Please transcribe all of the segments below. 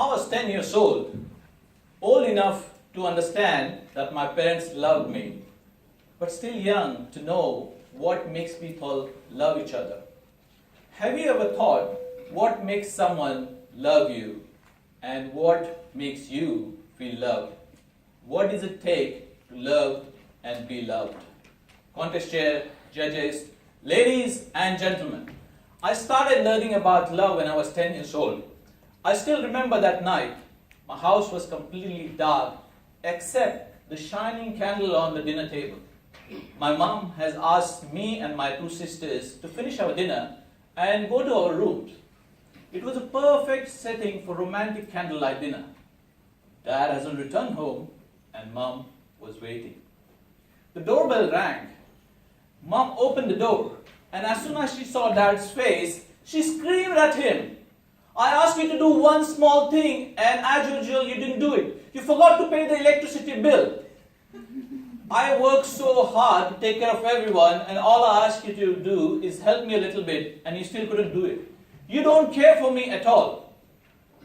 I was 10 years old enough to understand that my parents loved me, but still young to know what makes people love each other. Have you ever thought what makes someone love you and what makes you feel loved? What does it take to love and be loved? Contest chair, judges, ladies and gentlemen, I started learning about love when I was 10 years old. I still remember that night. My house was completely dark except the shining candle on the dinner table. My mom has asked me and my two sisters to finish our dinner and go to our rooms. It was a perfect setting for romantic candlelight dinner. Dad hasn't returned home and Mom was waiting. The doorbell rang. Mom opened the door, and as soon as she saw Dad's face, she screamed at him. I asked you to do one small thing, and as usual, you didn't do it. You forgot to pay the electricity bill. I work so hard to take care of everyone, and all I ask you to do is help me a little bit, and you still couldn't do it. You don't care for me at all.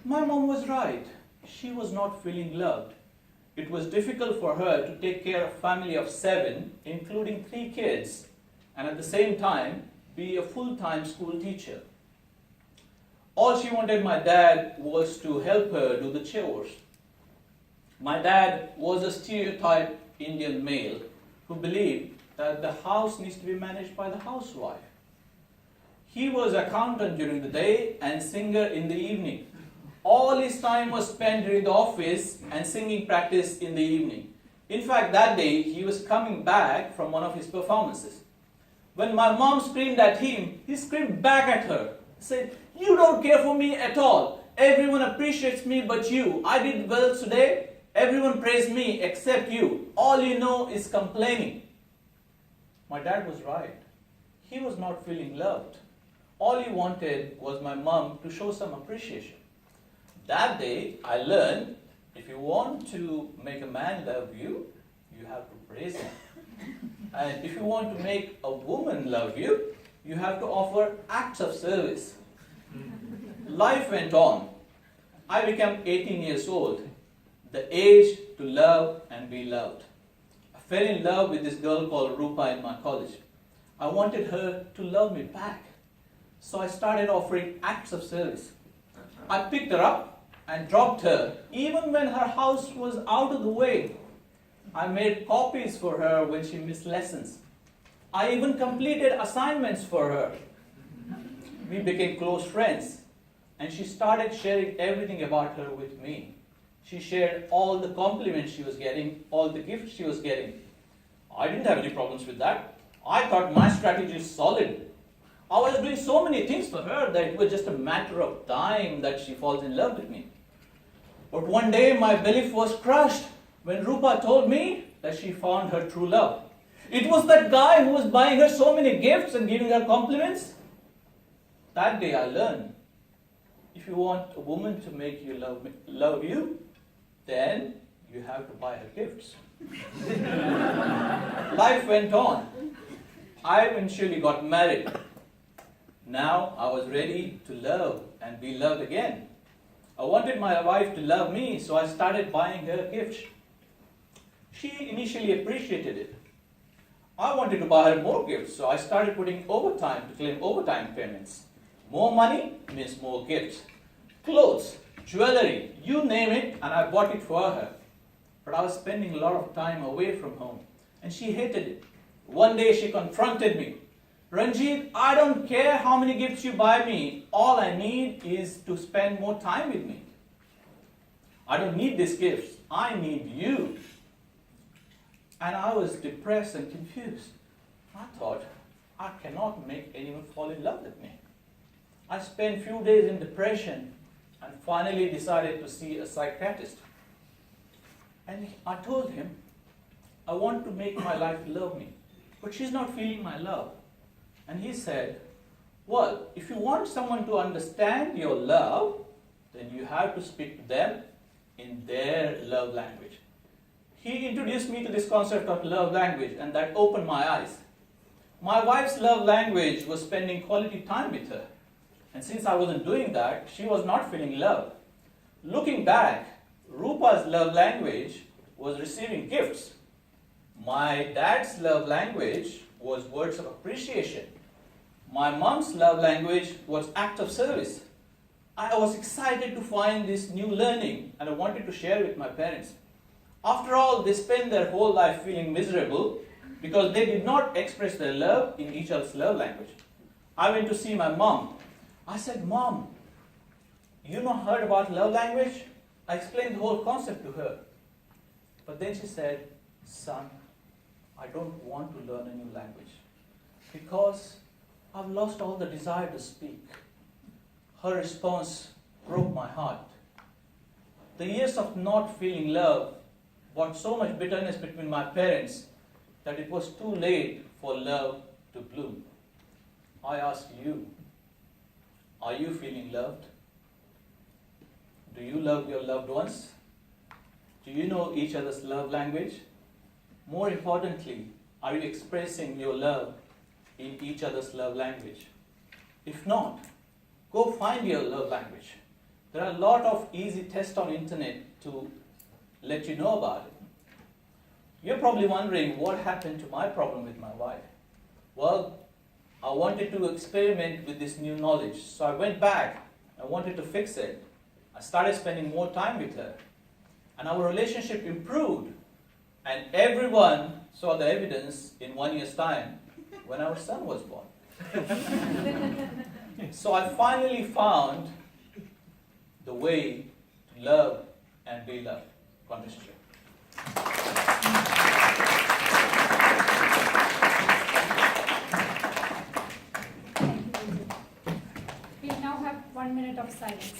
My mom was right. She was not feeling loved. It was difficult for her to take care of a family of 7, including 3 kids, and at the same time, be a full-time school teacher. All she wanted my dad was to help her do the chores. My dad was a stereotyped Indian male who believed that the house needs to be managed by the housewife. He was accountant during the day and singer in the evening. All his time was spent during the office and singing practice in the evening. In fact, that day he was coming back from one of his performances. When my mom screamed at him, he screamed back at her. Said, "You don't care for me at all. Everyone appreciates me but you. I did well today. Everyone praised me except you. All you know is complaining." My dad was right. He was not feeling loved. All he wanted was my mom to show some appreciation. That day, I learned if you want to make a man love you, you have to praise him. And if you want to make a woman love you, you have to offer acts of service. Life went on. I became 18 years old, the age to love and be loved. I fell in love with this girl called Rupa in my college. I wanted her to love me back. So I started offering acts of service. I picked her up and dropped her, even when her house was out of the way. I made copies for her when she missed lessons. I even completed assignments for her. We became close friends, and she started sharing everything about her with me. She shared all the compliments she was getting, all the gifts she was getting. I didn't have any problems with that. I thought my strategy was solid. I was doing so many things for her that it was just a matter of time that she falls in love with me. But one day my belief was crushed when Rupa told me that she found her true love. It was that guy who was buying her so many gifts and giving her compliments. That day I learned, if you want a woman to make you love you, then you have to buy her gifts. Life went on. I eventually got married. Now I was ready to love and be loved again. I wanted my wife to love me, so I started buying her gifts. She initially appreciated it. I wanted to buy her more gifts, so I started putting overtime to claim overtime payments. More money means more gifts. Clothes, jewelry, you name it, and I bought it for her. But I was spending a lot of time away from home, and she hated it. One day she confronted me. "Ranjit, I don't care how many gifts you buy me. All I need is to spend more time with me. I don't need these gifts. I need you." And I was depressed and confused. I thought, I cannot make anyone fall in love with me. I spent a few days in depression and finally decided to see a psychiatrist. And I told him, I want to make my life love me, but she's not feeling my love. And he said, well, if you want someone to understand your love, then you have to speak to them in their love language. He introduced me to this concept of love language, and that opened my eyes. My wife's love language was spending quality time with her. And since I wasn't doing that, she was not feeling love. Looking back, Rupa's love language was receiving gifts. My dad's love language was words of appreciation. My mom's love language was act of service. I was excited to find this new learning and I wanted to share with my parents. After all, they spent their whole life feeling miserable because they did not express their love in each other's love language. I went to see my mom. I said, Mom, you not heard about love language? I explained the whole concept to her. But then she said, Son, I don't want to learn a new language because I've lost all the desire to speak. Her response broke my heart. The years of not feeling love brought so much bitterness between my parents that it was too late for love to bloom. I ask you, are you feeling loved? Do you love your loved ones? Do you know each other's love language? More importantly, are you expressing your love in each other's love language? If not, go find your love language. There are a lot of easy tests on internet to let you know about it. You're probably wondering what happened to my problem with my wife. Well, I wanted to experiment with this new knowledge, so I went back. I wanted to fix it. I started spending more time with her, and our relationship improved. And everyone saw the evidence in 1 year's time when our son was born. So I finally found the way to love and be loved. Conversation. We now have 1 minute of silence.